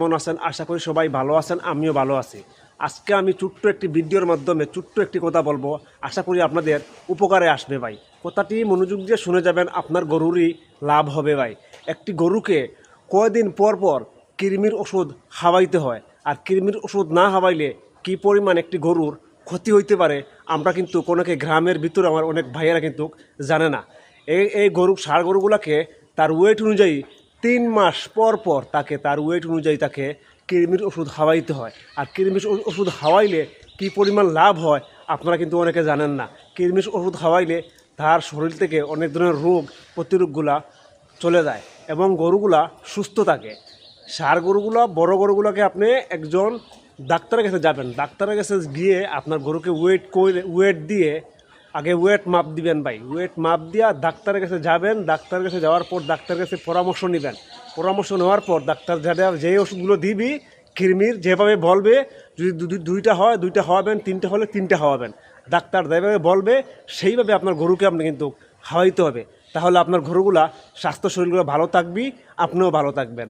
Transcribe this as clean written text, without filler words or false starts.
কেমন আছেন? আশা করি সবাই ভালো আছেন, আমিও ভালো আছি। আজকে আমি ছোট্ট একটি ভিডিওর মাধ্যমে ছোট্ট একটি কথা বলবো, আশা করি আপনাদের উপকারে আসবে ভাই। কথাটি মনোযোগ দিয়ে শুনে যাবেন, আপনার গরুরই লাভ হবে ভাই। একটি গরুকে কয়দিন পর পর কৃমির ওষুধ খাওয়াইতে হয়, আর কৃমির ওষুধ না খাওয়াইলে কী পরিমাণ একটি গরুর ক্ষতি হইতে পারে আমরা কিন্তু অনেকে গ্রামের ভিতরে আমার অনেক ভাইয়েরা কিন্তু জানে না। এই গরু ষাঁড় গরুগুলোকে তার ওয়েট অনুযায়ী 3 মাস পর পর তার ওয়েট অনুযায়ী তাকে কৃমির ওষুধ খাওয়াইতে হয়। আর কৃমির ওষুধ খাওয়াইলে কী পরিমাণ লাভ হয় আপনারা কিন্তু অনেকে জানেন না। কৃমির ওষুধ খাওয়াইলে তার শরীর থেকে অনেক ধরনের রোগ প্রতিরোধগুলা চলে যায় এবং গরুগুলা সুস্থ থাকে। ষাঁড় গরুগুলো, বড় গরুগুলোকে আপনি একজন ডাক্তারের কাছে যাবেন, ডাক্তারের কাছে গিয়ে আপনার গরুকে ওয়েট দিয়ে আগে ওয়েট মাপ দিবেন ভাই। ওয়েট মাপ দিয়া ডাক্তারের কাছে যাবেন, ডাক্তারের কাছে যাওয়ার পর ডাক্তারের কাছে পরামর্শ নেবেন। পরামর্শ নেওয়ার পর ডাক্তার যে ওষুধগুলো দিবি কৃমির যেভাবে বলবে, যদি দুইটা হয় দুইটা খাওয়াবেন, তিনটা হলে তিনটা খাওয়াবেন। ডাক্তার যেভাবে বলবে সেইভাবে আপনার গরুকে আপনি কিন্তু খাওয়াইতে হবে। তাহলে আপনার গরুগুলা স্বাস্থ্য শরীরগুলো ভালো থাকবি, আপনিও ভালো থাকবেন।